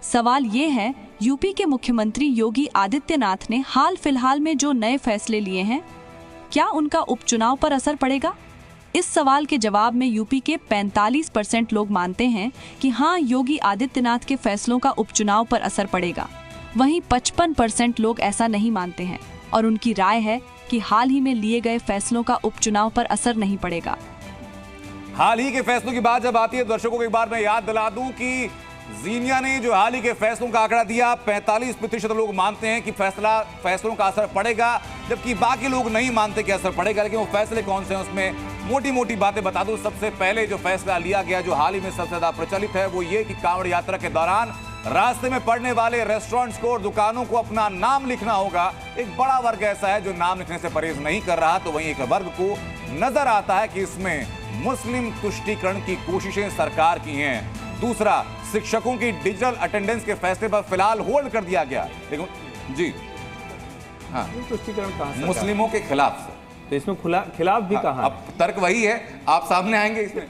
सवाल ये है, यूपी के मुख्यमंत्री योगी आदित्यनाथ ने हाल फिलहाल में जो नए फैसले लिए हैं, क्या उनका उपचुनाव पर असर पड़ेगा? इस सवाल के जवाब में यूपी के 45% लोग मानते हैं कि हाँ, योगी आदित्यनाथ के फैसलों का उपचुनाव पर असर पड़ेगा। वहीं 55% लोग ऐसा नहीं मानते हैं और उनकी राय है कि हाल ही में लिए गए फैसलों का उपचुनाव पर असर नहीं पड़ेगा। हाल ही के फैसलों की बात जब आती है, दर्शकों को एक बार मैं याद दिला दूं कि जीनिया ने जो हाल ही के फैसलों का आंकड़ा दिया, 45% लोग मानते हैं कि फैसलों का असर पड़ेगा, जबकि बाकी लोग नहीं मानते कि असर पड़ेगा। लेकिन वो फैसले कौन से हैं, उसमें मोटी मोटी बातें बता दूं। सबसे पहले जो फैसला लिया गया, जो हाल ही में सबसे ज्यादा प्रचलित है, वो ये कि कांवड़ यात्रा के दौरान रास्ते में पड़ने वाले रेस्टोरेंट्स को और दुकानों को अपना नाम लिखना होगा। एक बड़ा वर्ग ऐसा है जो नाम लिखने से परहेज नहीं कर रहा, तो वहीं एक वर्ग को नजर आता है कि इसमें मुस्लिम तुष्टीकरण की कोशिशें सरकार की हैं। दूसरा, शिक्षकों की डिजिटल अटेंडेंस के फैसले पर फिलहाल होल्ड कर दिया गया। लेकिन जी हाँ, तुष्टीकरण कहां, मुस्लिमों के खिलाफ से, तो इसमें खिलाफ भी कहा। अब तर्क वही है, आप सामने आएंगे, इसमें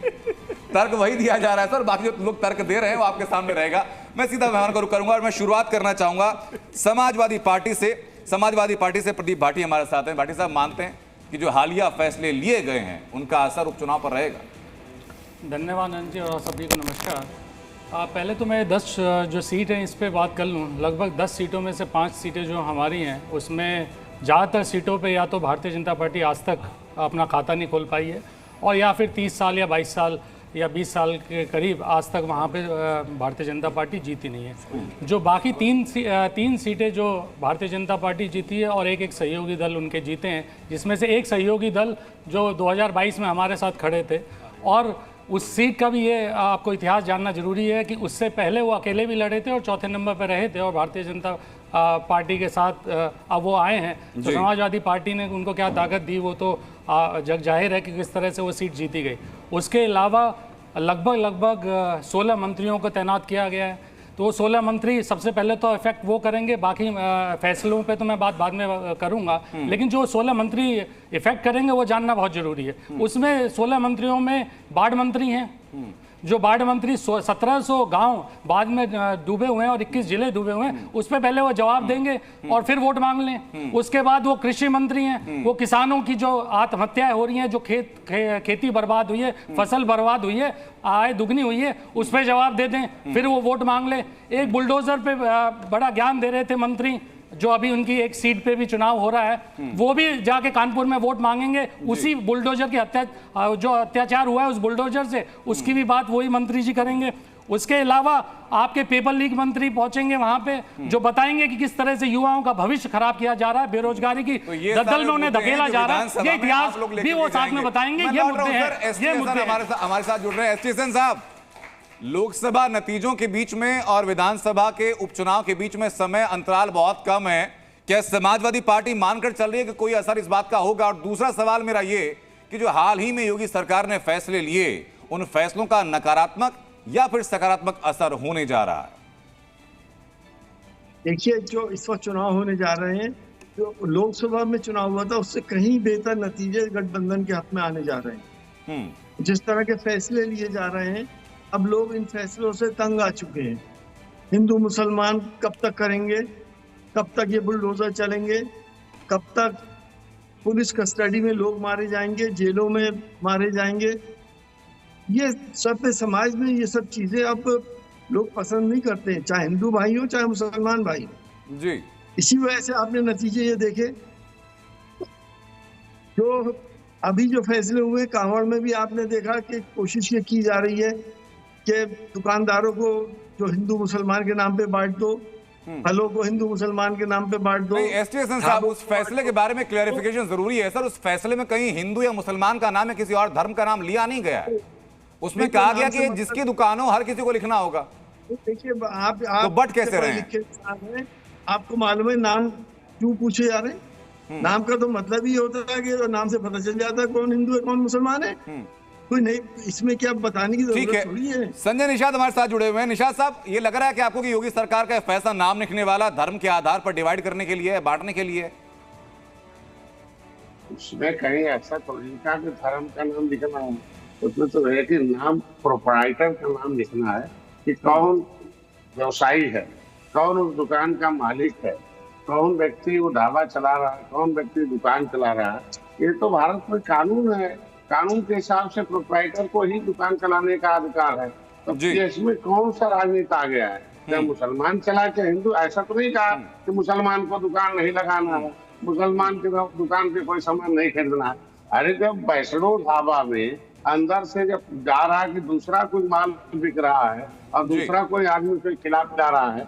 तर्क वही दिया जा रहा है सर। बाकी जो लोग तर्क दे रहे हैं वो आपके सामने रहेगा। मैं सीधा मेहमान को रुक करूंगा और मैं शुरुआत करना चाहूंगा समाजवादी पार्टी से। समाजवादी पार्टी से प्रदीप भाटी हमारे साथ हैं। भाटी साहब, मानते हैं कि जो हालिया फैसले लिए गए हैं उनका असर उपचुनाव पर रहेगा? धन्यवाद अनंत जी और सभी को नमस्कार। पहले तो मैं 10 जो सीट हैं इस पे बात कर लूँ। लगभग 10 सीटों में से 5 सीटें जो हमारी हैं, उसमें ज़्यादातर सीटों पे या तो भारतीय जनता पार्टी आज तक अपना खाता नहीं खोल पाई है, और या फिर 30 साल या 22 साल या 20 साल के करीब आज तक वहाँ पे भारतीय जनता पार्टी जीती नहीं है। जो बाकी तीन सीटें जो भारतीय जनता पार्टी जीती है और एक सहयोगी दल उनके जीते हैं, जिसमें से एक सहयोगी दल जो 2022 में हमारे साथ खड़े थे, और उस सीट का भी ये आपको इतिहास जानना जरूरी है कि उससे पहले वो अकेले भी लड़े थे और चौथे नंबर पर रहे थे, और भारतीय जनता पार्टी के साथ अब वो आए हैं। तो समाजवादी पार्टी ने उनको क्या ताकत दी, वो तो जग जाहिर है कि किस तरह से वो सीट जीती गई। उसके अलावा लगभग 16 मंत्रियों को तैनात किया गया है। तो वो 16 मंत्री सबसे पहले तो इफेक्ट वो करेंगे, बाकी फैसलों पे तो मैं बात बाद में करूंगा, लेकिन जो 16 मंत्री इफेक्ट करेंगे वो जानना बहुत जरूरी है। उसमें 16 मंत्रियों में बाढ़ मंत्री हैं, जो बाढ़ मंत्री 1700 गांव बाद में डूबे हुए हैं और 21 जिले डूबे हुए हैं, उस पर पहले वो जवाब देंगे और फिर वोट मांग लें। उसके बाद वो कृषि मंत्री हैं, वो किसानों की जो आत्महत्याएं हो रही हैं, जो खेती बर्बाद हुई है, फसल बर्बाद हुई है, आय दुगनी हुई है, उस पर जवाब दे दें, फिर वो वोट मांग ले। एक बुलडोजर पे बड़ा ज्ञान दे रहे थे मंत्री, जो अभी उनकी एक सीट पे भी चुनाव हो रहा है, वो भी जाके कानपुर में वोट मांगेंगे। उसी बुलडोजर के जो अत्याचार हुआ है उस बुलडोजर से, उसकी भी बात वही मंत्री जी करेंगे। उसके अलावा आपके पेपर लीक मंत्री पहुंचेंगे वहां पे, जो बताएंगे कि किस तरह से युवाओं का भविष्य खराब किया जा रहा है, बेरोजगारी की दलदल में उन्हें धकेला जा रहा है। ये इतिहास भी वो साथ में बताएंगे। ये मुद्दे हैं। हमारे साथ जुड़ रहे हैं एसटी साहब। लोकसभा नतीजों के बीच में और विधानसभा के उपचुनाव के बीच में समय अंतराल बहुत कम है, क्या समाजवादी पार्टी मानकर चल रही है कि कोई असर इस बात का होगा? और दूसरा सवाल मेरा ये कि जो हाल ही में योगी सरकार ने फैसले लिए, उन फैसलों का नकारात्मक या फिर सकारात्मक असर होने जा रहा है? देखिए, जो इस वक्त चुनाव होने जा रहे हैं, जो लोकसभा में चुनाव हुआ था उससे कहीं बेहतर नतीजे गठबंधन के हाथ में आने जा रहे हैं। जिस तरह के फैसले लिए जा रहे हैं, अब लोग इन फैसलों से तंग आ चुके हैं। हिंदू मुसलमान कब तक करेंगे, कब तक ये बुलडोजर चलेंगे, कब तक पुलिस कस्टडी में लोग मारे जाएंगे, जेलों में मारे जाएंगे, ये सब समाज में ये सब चीजें अब लोग पसंद नहीं करते हैं, चाहे हिंदू भाई हो चाहे मुसलमान भाई हो जी। इसी वजह से आपने नतीजे ये देखे, जो अभी जो फैसले हुए कांवड़ में भी आपने देखा कि कोशिश ये की जा रही है कि दुकानदारों को जो हिंदू मुसलमान के नाम पे बांट दो, फलों को हिंदू मुसलमान के नाम पे बांट दो। एसटी साहब, उस फैसले के बारे में क्लैरिफिकेशन जरूरी है सर। उस फैसले में कहीं हिंदू या मुसलमान का नाम है, किसी और धर्म का नाम लिया नहीं गया है। उसमें कहा गया कि जिसकी दुकान हो हर किसी को लिखना होगा। देखिए, आप तो बट कैसे रहे हैं? आपको मालूम है नाम क्यों पूछे जा रहे हैं? नाम का तो मतलब ही होता है कि नाम से पता चल जाता है कौन हिंदू है कौन मुसलमान है। कोई नहीं, इसमें क्या बताने की जरूरत थोड़ी है। संजय निषाद हमारे साथ जुड़े हुए हैं। निषाद साहब, ये लग रहा है कि आपको कि योगी सरकार का फैसला नाम लिखने वाला धर्म के आधार पर डिवाइड करने के लिए है, बांटने के लिए है? उसमें कहीं ऐसा थोड़ी था कि धर्म का नाम लिखना है, उसमें तो है कि नाम प्रोप्राइटर का नाम लिखना है कि कौन व्यवसायी है, कौन उस दुकान का मालिक है, कौन व्यक्ति वो ढाबा चला रहा है, कौन व्यक्ति दुकान चला रहा है। ये तो भारत में कानून है, कानून के हिसाब से प्रोप्राइटर को ही दुकान चलाने का अधिकार है। तो इसमें कौन सा राजनीति आ गया है? क्या मुसलमान चला के हिंदू? ऐसा तो नहीं कहा कि मुसलमान को दुकान नहीं लगाना है, मुसलमान के दुकान पे कोई सामान नहीं खरीदना है। अरे जब वैष्णो ढाबा में अंदर से जब जा रहा है कि दूसरा कोई माल बिक रहा है और दूसरा कोई आदमी के खिलाफ जा रहा है,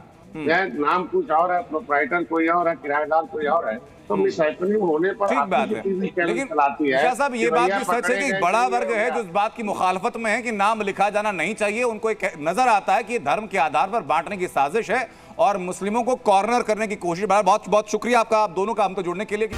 नाम कुछ और है, प्रोप्राइटर कोई और है, किराएदार कोई और है, तो मिसहैपनिंग होने पर ठीक बात है। लेकिन शाह साहब ये बात भी सच है कि एक बड़ा वर्ग है जो इस बात की मुखालफत में है कि नाम लिखा जाना नहीं चाहिए। उनको एक नजर आता है कि धर्म के आधार पर बांटने की साजिश है और मुस्लिमों को कॉर्नर करने की कोशिश। बहुत बहुत शुक्रिया आपका, आप दोनों का हमको जुड़ने के लिए।